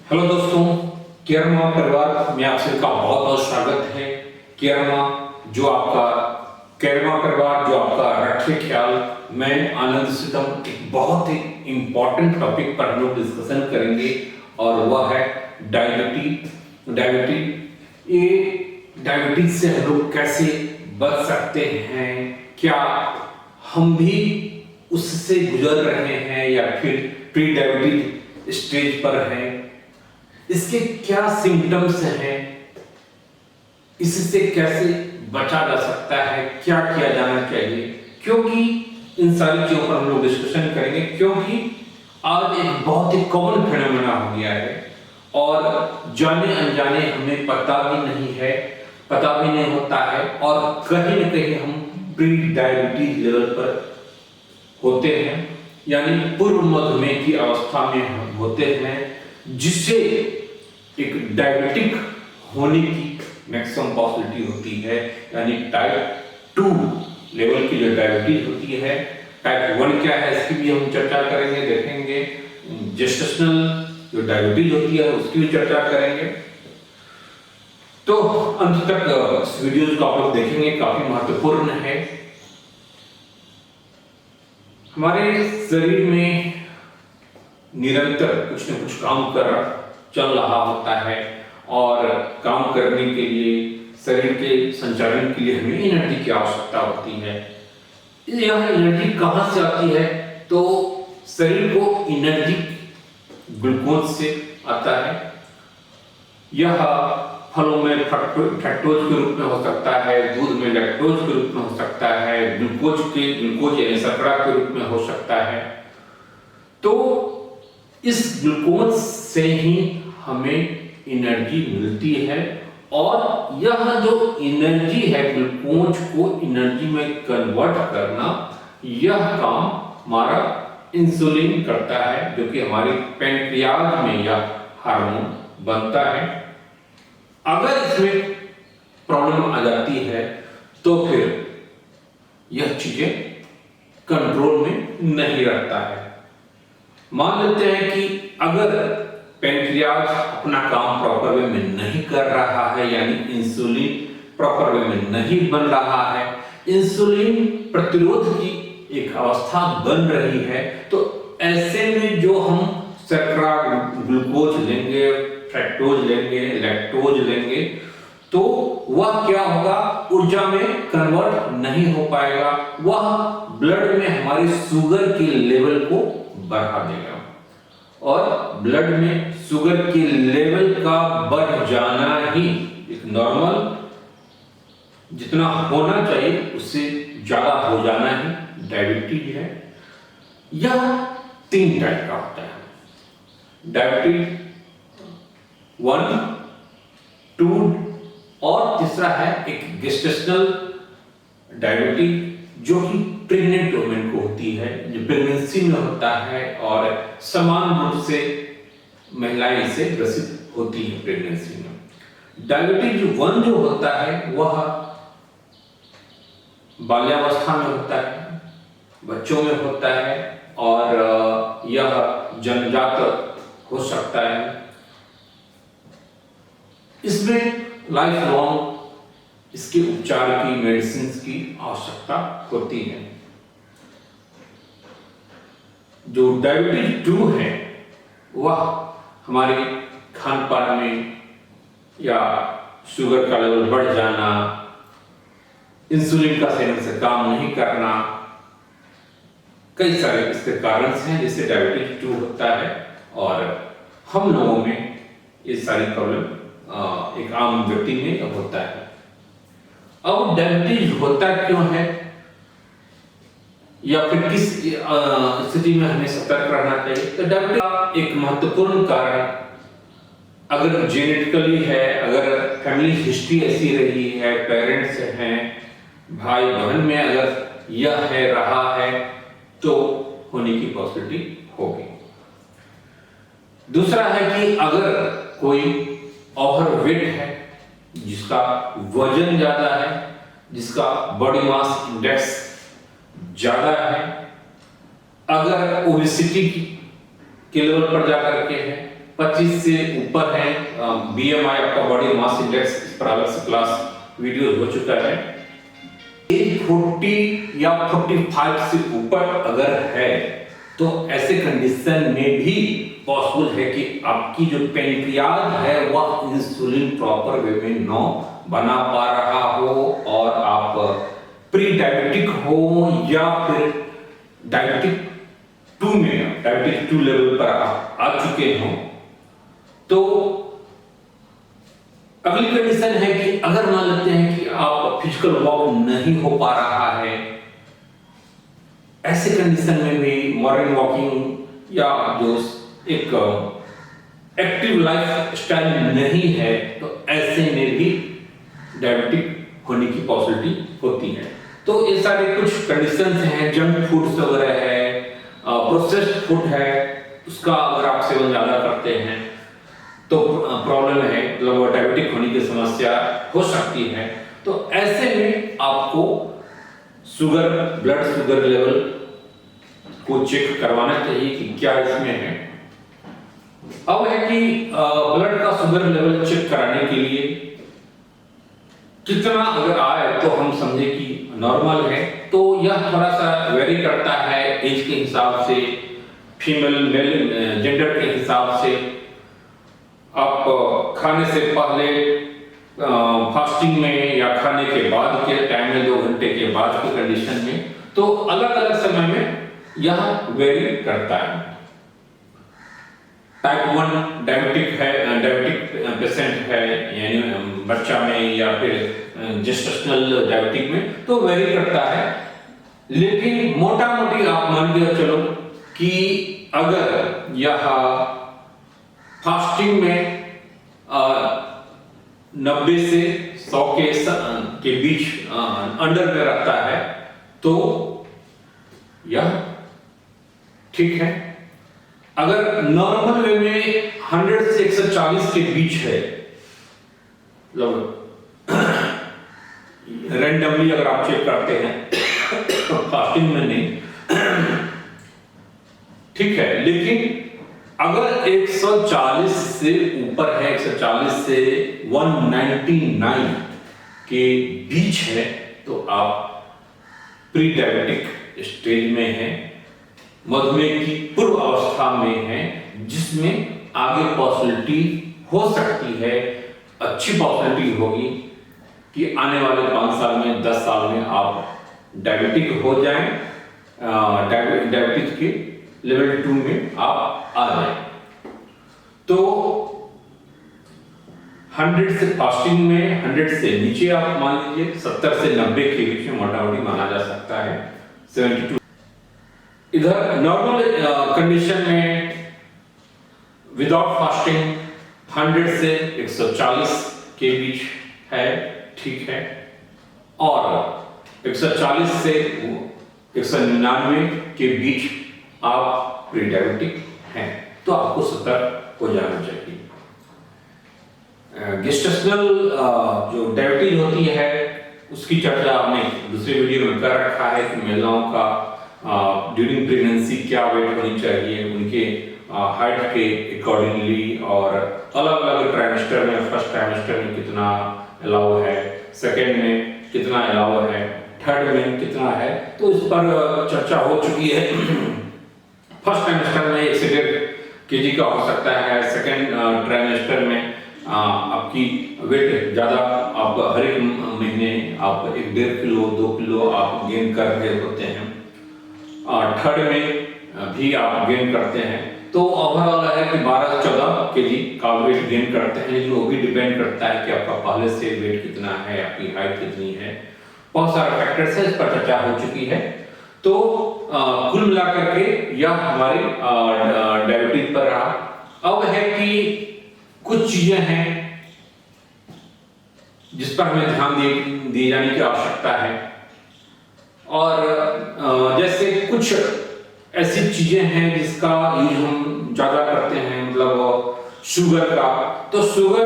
Hello दोस्तों, care माँ परिवार में आप सबका बहुत बहुत स्वागत है। केयर माँ जो आपका केयर माँ परिवार जो आपका रखे ख्याल। मैं आनंद सितम एक बहुत ही इम्पोर्टेंट टॉपिक पर हम लोग डिस्कशन करेंगे और वह है डायबिटीज। डायबिटीज से हम लोग कैसे बच सकते हैं, क्या हम भी उससे गुजर रहे हैं या फिर प्री डायबिटीज स्टेज पर हैं, इसके क्या सिम्टम्स हैं, इससे कैसे बचा जा सकता है, क्या किया जाना चाहिए। क्योंकि इन सारी चीजों पर हम लोग डिस्कशन करेंगे, क्योंकि आज एक बहुत ही कॉमन फिनोमेना हो गया है और जाने अनजाने हमें पता भी नहीं है, पता भी नहीं होता है और कहीं न कहीं हम प्री डायबिटीज लेवल पर होते हैं, यानी पूर्व मधुमेह की अवस्था में हम होते हैं, जिससे एक डायबिटिक होने की मैक्सिमम पॉसिबिलिटी होती है। यानी टाइप 2 लेवल की जो डायबिटीज होती है। टाइप 1 क्या है इसकी भी हम चर्चा करेंगे, देखेंगे। जेस्टेशनल जो डायबिटीज होती है उसकी भी चर्चा करेंगे। तो अंत तक इस वीडियो को आप लोग देखेंगे, काफी महत्वपूर्ण है। हमारे शरीर में निरंतर कुछ न कुछ काम चल रहा होता है और काम करने के लिए, शरीर के संचालन के लिए हमें एनर्जी की आवश्यकता होती है। यह एनर्जी कहाँ से आती है? तो शरीर को एनर्जी ग्लूकोज से आता है। यह फलों में फ्रक्टोज के रूप में हो सकता है, दूध में लैक्टोज के रूप में हो सकता है, ग्लूकोज यानी शर्करा के रूप में हो सकता है। तो इस ग्लूकोज से ही हमें एनर्जी मिलती है और यह जो एनर्जी है, ग्लूकोज को एनर्जी में कन्वर्ट करना, यह काम हमारा इंसुलिन करता है, जो कि हमारे पैंक्रियाज में यह हार्मोन बनता है। अगर इसमें प्रॉब्लम आ जाती है तो फिर यह चीजें कंट्रोल में नहीं रहता है। मान लेते हैं कि अगर पैंक्रियाज अपना काम प्रॉपर वे में नहीं कर रहा है, यानी इंसुलिन प्रॉपर वे में नहीं बन रहा है, इंसुलिन प्रतिरोध की एक अवस्था बन रही है, तो ऐसे में जो हम शर्करा, ग्लूकोज लेंगे, फ्रक्टोज लेंगे, लैक्टोज लेंगे, तो वह क्या होगा, ऊर्जा में कन्वर्ट नहीं हो पाएगा। वह ब्लड में हमारे शुगर के लेवल को बढ़ा देगा और ब्लड में शुगर के लेवल का बढ़ जाना ही एक नॉर्मल जितना होना चाहिए उससे ज्यादा हो जाना ही डायबिटीज है। यह 3 टाइप का होता है, डायबिटीज 1, 2 और तीसरा है एक गेस्टेशनल डायबिटीज, जो कि प्रेग्नेंट वुमेन को होती है, जो प्रेगनेंसी में होता है और समान रूप से महिलाएं इससे ग्रसित होती है प्रेगनेंसी में। डायबिटीज 1 जो होता है वह बाल्यावस्था में होता है, बच्चों में होता है और यह जन्मजात हो सकता है। इसमें लाइफ लॉन्ग इसके उपचार की, मेडिसिन की आवश्यकता होती है। जो डायबिटीज 2 है वह हमारे खान पान में या शुगर का लेवल बढ़ जाना, इंसुलिन का सेवन से काम नहीं करना, कई सारे इसके कारण हैं जिससे डायबिटीज 2 होता है और हम लोगों में ये सारी प्रॉब्लम एक आम व्यक्ति में होता है। अब डायबिटीज होता क्यों है या फिर किस स्थिति में हमें सतर्क रहना चाहिए? तो डायबिटीज का एक महत्वपूर्ण कारण अगर जेनेटिकली है, अगर फैमिली हिस्ट्री ऐसी रही है, पेरेंट्स हैं, भाई बहन में अगर यह है रहा है, तो होने की पॉसिबिलिटी होगी। दूसरा है कि अगर कोई ओवरवेट है, जिसका वजन ज्यादा है, जिसका बॉडी मास इंडेक्स ज्यादा है, अगर ओबेसिटी के लेवल पर जाकर के है, 25 से ऊपर है, BMI आपका बॉडी मास इंडेक्स, इस पर अलग से क्लास वीडियो हो चुका है। एज 40 या 45 से ऊपर अगर है तो ऐसे कंडीशन में भी पॉसिबल है कि आपकी जो पेनक्रियाज है वह इंसुलिन प्रॉपर वे में न बना पा रहा हो और आप प्री डायबिटिक हो या फिर डायबिटिक 2 में, डायबिटिक 2 लेवल पर आ चुके हो। तो अगली कंडीशन है कि अगर मान लेते हैं कि आप फिजिकल वॉक नहीं हो पा रहा है, ऐसे कंडीशन में भी मॉर्निंग वॉकिंग या जो एक एक्टिव लाइफ स्टाइल नहीं है, तो ऐसे में भी डायबिटिक होने की पॉसिबिलिटी होती है। तो ये सारे कुछ कंडीशंस हैं। जंक फूड्स वगैरह है, प्रोसेस्ड फूड है, उसका अगर आप सेवन ज्यादा करते हैं तो प्रॉब्लम है, मतलब डायबिटिक होने की समस्या हो सकती है। तो ऐसे में आपको शुगर, ब्लड शुगर लेवल को चेक करवाना चाहिए कि क्या इसमें है। अब है कि ब्लड का शुगर लेवल चेक कराने के लिए कितना अगर आए तो हम समझे कि नॉर्मल है, तो यह थोड़ा सा वेरी करता है एज के हिसाब से, फीमेल मेल जेंडर के हिसाब से। आप खाने से पहले, फास्टिंग में या खाने के बाद के टाइम में 2 घंटे के बाद की कंडीशन में, तो अलग अलग समय में यह वेरी करता है। टाइप 1 डायबिटिक है, डायबिटिक पेशेंट है, यानी बच्चा में या फिर जेस्टेशनल डायबिटिक में, तो वेरी करता है। लेकिन मोटा मोटी आप मान के चलो कि अगर यह फास्टिंग में 90 से 100 के बीच अंडर में रखता है तो यह ठीक है। अगर नॉर्मल वे में 100 से 140 के बीच है, रैंडमली अगर आप चेक करते हैं फास्टिंग में नहीं, ठीक है। लेकिन अगर 140 से ऊपर है, 140 से 199 के बीच है, तो आप प्री डायबिटिक स्टेज में हैं, मधुमेह की पूर्व अवस्था में है, जिसमें आगे पॉसिबिलिटी हो सकती है, अच्छी पॉसिबिलिटी होगी कि आने वाले 5 साल में, 10 साल में आप डायबिटिक हो जाएं, डायबिटीज के लेवल 2 में आप आ जाएं। तो 100 से फास्टिंग में 100 से नीचे आप मान लीजिए 70 से 90 के बीच में मोटा मोटी माना जा सकता है, 72। इधर नॉर्मल कंडीशन में विदाउट फास्टिंग 100 से 140 के बीच है, ठीक है। और 140 से 199 के बीच आप प्री डायबिटिक हैं, तो आपको सतर्क हो जाना चाहिए। गेस्टेशनल जो डायबिटीज होती है उसकी चर्चा हमने दूसरे वीडियो में कर रखा है कि महिलाओं का ड्यूरिंग प्रेगनेंसी क्या वेट होनी चाहिए, उनके हाइट के अकॉर्डिंगली, और अलग अलग ट्राइमेस्टर में, फर्स्ट ट्राइमेस्टर में कितना अलाउ है, सेकेंड में कितना अलाउ है, थर्ड में कितना है, तो इस पर चर्चा हो चुकी है। फर्स्ट ट्राइमेस्टर में 1 से 1.5 kg का हो सकता है, सेकेंड ट्राइमेस्टर में आपकी वेट ज़्यादा, आप हर एक महीने आप 1.5 किलो 2 किलो आप गेन कर रहे होते हैं, थर्ड में भी आप गेन करते हैं, तो ओवरऑल है कि 12-14 kg का वेट गेन करते हैं। लेकिन वो भी डिपेंड करता है कि आपका पहले से वेट कितना है, आपकी हाइट कितनी है, बहुत सारे फैक्टर्स है, इस पर चर्चा हो चुकी है। तो कुल मिलाकर के यह हमारे डायबिटीज पर रहा। अब है कि कुछ चीजें हैं जिस पर हमें ध्यान दिए जाने की आवश्यकता है, और जैसे कुछ ऐसी चीजें हैं जिसका यूज हम ज्यादा करते हैं, मतलब शुगर का। तो sugar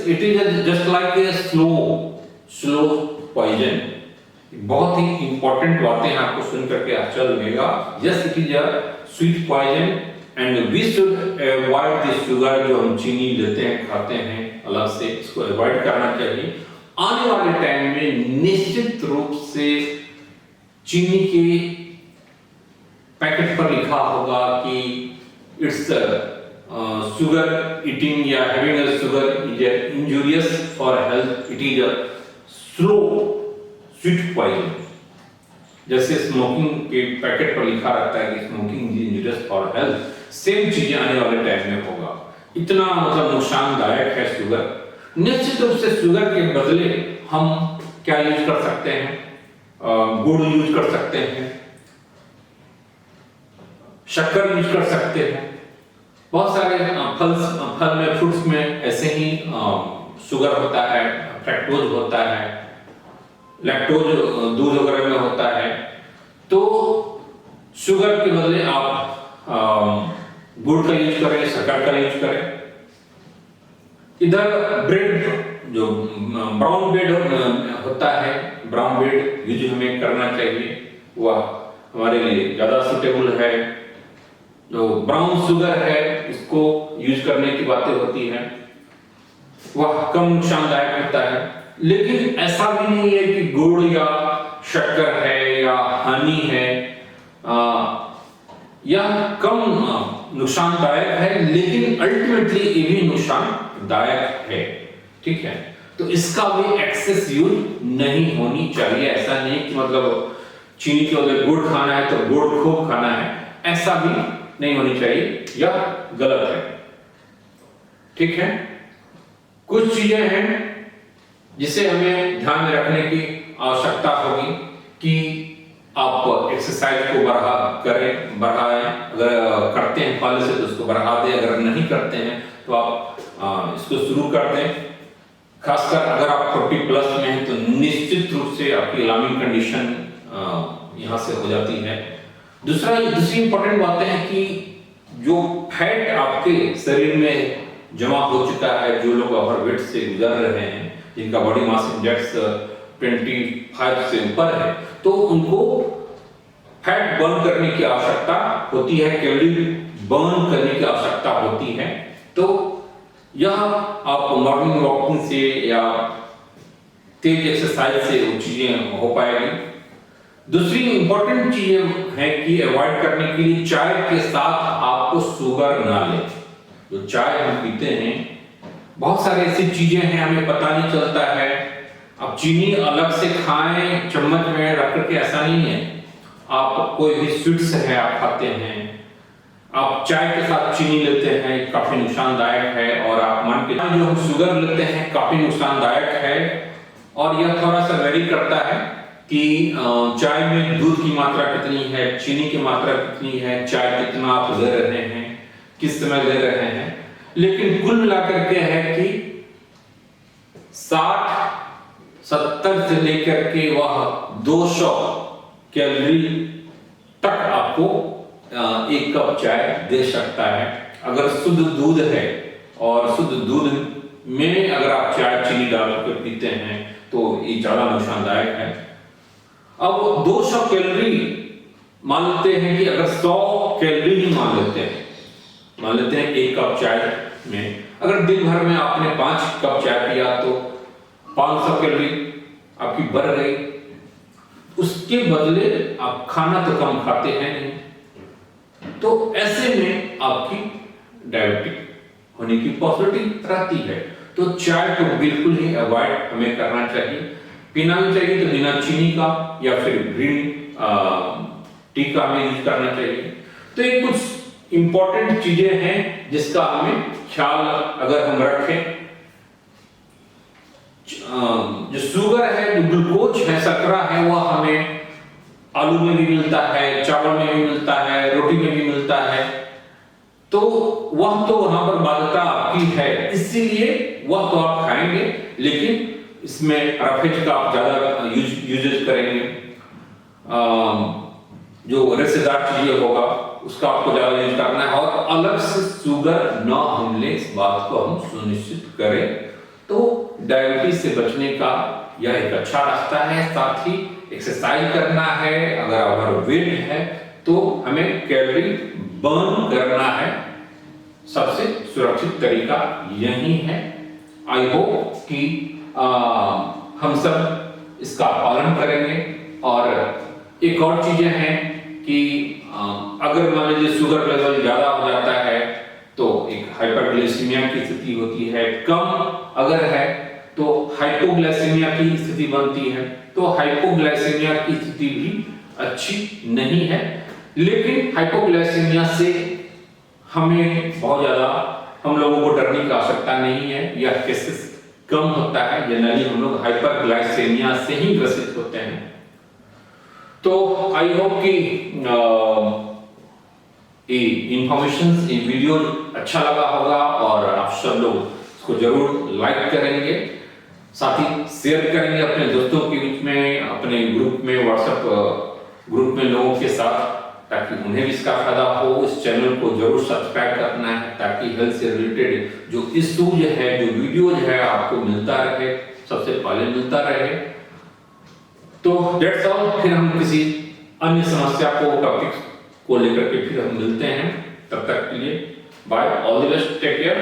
it is just like a slow poison. बहुत ही इंपॉर्टेंट बातें हैं, आपको सुन करके अच्छा लगेगा। Yes, it is a sweet poison and we should avoid the sugar, जो हम चीनी लेते हैं खाते हैं अलग से, इसको अवॉइड करना चाहिए। आने वाले टाइम में निश्चित रूप से चीनी के पैकेट पर लिखा होगा कि इट्स शुगर ईटिंग या having a sugar is injurious for health, it is a slow sweet poison. जैसे स्मोकिंग के पैकेट पर लिखा रहता है कि smoking is injurious for health, same चीजें आने वाले टाइम में होगा। इतना मतलब नुकसानदायक है शुगर। निश्चित रूप से शुगर के बदले हम क्या यूज कर सकते हैं? गुड़ यूज कर सकते हैं, शक्कर यूज कर सकते हैं। बहुत सारे फल में, फ्रूट्स में ऐसे ही शुगर होता है, फ्रैक्टोज होता है, लैक्टोज दूध वगैरह में होता है। तो शुगर के बदले आप गुड़ का यूज करें, शक्कर का यूज करें। इधर ब्रेड, जो ब्राउन ब्रेड होता है, ब्राउन ब्रेड यूज हमें करना चाहिए, वह हमारे लिए ज्यादा सूटेबल है। जो ब्राउन शुगर है इसको यूज करने की बातें होती हैं, वह कम नुकसानदायक होता है। लेकिन ऐसा भी नहीं है कि गुड़ या शक्कर है या हनी है यह कम नुकसानदायक है, लेकिन अल्टीमेटली ये भी नुकसानदायक है। ठीक है, तो इसका भी एक्सेस यूज नहीं होनी चाहिए। ऐसा नहीं कि मतलब चीनी के बदले गुड़ खाना है तो गुड़ खूब खाना है, ऐसा भी नहीं होनी चाहिए, यह गलत है। ठीक है, कुछ चीजें हैं जिसे हमें ध्यान में रखने की आवश्यकता होगी कि आप एक्सरसाइज को बढ़ाएं। अगर करते हैं पहले से तो उसको बढ़ा दें, अगर नहीं करते हैं तो आप इसको शुरू कर दें। खासकर अगर आप 40 प्लस में हैं तो निश्चित रूप से आपकी अलार्मिंग कंडीशन यहाँ से हो जाती है। दूसरी इंपॉर्टेंट बात है कि जो फैट आपके शरीर में जमा हो चुका है, जो लोग ओवरवेट से गुजर रहे हैं, जिनका बॉडी मास इंडेक्स 25 से ऊपर है, तो उनको फैट बर्न करने की आवश्यकता होती है, कैलोरी बर्न करने की आवश्यकता होती है। तो यह आप मॉर्निंग वॉकिंग से या तेज एक्सरसाइज से वो चीजें हो पाएगी। दूसरी इंपॉर्टेंट चीज है कि अवॉइड करने के लिए चाय के साथ आपको शुगर ना लें। जो चाय हम पीते हैं, बहुत सारी ऐसी चीजें हैं हमें पता नहीं चलता है। अब चीनी अलग से खाएं चम्मच में रख करके, ऐसा नहीं है। आप कोई भी स्वीट्स है आप खाते हैं, आप चाय के साथ चीनी लेते हैं, काफी नुकसानदायक है। और आप मान के जो हम शुगर लेते हैं काफी नुकसानदायक है। और यह थोड़ा सा वेरी करता है कि चाय में दूध की मात्रा कितनी है, चीनी की मात्रा कितनी है, चाय कितना आप ले रहे हैं, किस समय ले रहे हैं। लेकिन कुल मिलाकर के है कि 60-70 से लेकर के वह 200 कैलोरी तक आपको एक कप चाय दे सकता है। अगर शुद्ध दूध है और शुद्ध दूध में अगर आप चाय चीनी डाल कर पीते हैं तो ये ज्यादा नुकसानदायक है। अब 200 कैलोरी मान लेते हैं कि अगर 100 कैलोरी ही मान लेते हैं एक कप चाय में, अगर दिन भर में आपने 5 कप चाय पिया तो 500 कैलोरी आपकी बढ़ गई। उसके बदले आप खाना तो कम खाते हैं नहीं, तो ऐसे में आपकी डायबिटिक होने की पॉसिबिलिटी रहती है। तो चाय को बिल्कुल ही अवॉइड हमें करना चाहिए। पीना भी चाहिए तो बिना चीनी का या फिर ग्रीन टी का हमें यूज करना चाहिए। तो ये कुछ इंपॉर्टेंट चीजें हैं जिसका हमें ख्याल अगर हम रखें। जो शुगर है, जो ग्लूकोज है, शर्करा है, वह हमें आलू में भी मिलता है, चावल में भी मिलता है, रोटी में भी मिलता है। तो वह तो वहां पर बाध्यता आपकी है, इसीलिए वह तो आप खाएंगे, लेकिन इसमें रफेज का आप ज्यादा यूजेज करेंगे। जो रेशेदार चीजें होगा उसका आपको ज्यादा यूज करना है, और अलग से शुगर न हमले, इस बात को हम सुनिश्चित करें। तो डायबिटीज से बचने का यह एक अच्छा रास्ता है। साथ ही एक्सरसाइज करना है। अगर ओवरवेट है तो हमें कैलोरी बर्न करना है, सबसे सुरक्षित तरीका यही है। आई होप कि हम सब इसका पालन करेंगे। और एक और चीजें हैं कि अगर मान लीजिए शुगर लेवल ज्यादा हो जाता है तो एक हाइपरग्लाइसीमिया की स्थिति होती है, कम अगर है तो हाइपोग्लाइसीमिया की स्थिति बनती है। तो हाइपोग्लाइसीमिया की स्थिति भी अच्छी नहीं है, लेकिन हाइपोग्लाइसीमिया से हमें बहुत ज्यादा हम लोगों को डरने की आवश्यकता नहीं है। यह केसेस कम होता है, जनरली हम लोग हाइपरग्लाइसीमिया से ही ग्रसित होते हैं। तो आई होप कि ये इंफॉर्मेशन, ये वीडियो अच्छा लगा होगा और आप सब लोग इसको जरूर लाइक करेंगे, साथ ही शेयर करेंगे अपने दोस्तों के बीच में, अपने ग्रुप में, व्हाट्सएप ग्रुप में लोगों के साथ, ताकि उन्हें भी इसका फायदा हो। इस चैनल को जरूर सब्सक्राइब करना है ताकि हेल्थ से रिलेटेड जो इश्यूज है, जो वीडियोज है, आपको मिलता रहे, सबसे पहले मिलता रहे। तो दैट्स ऑल। फिर हम किसी अन्य समस्या को, टॉपिक को लेकर के फिर हम मिलते हैं। तब तक के लिए bye, all the best, take care.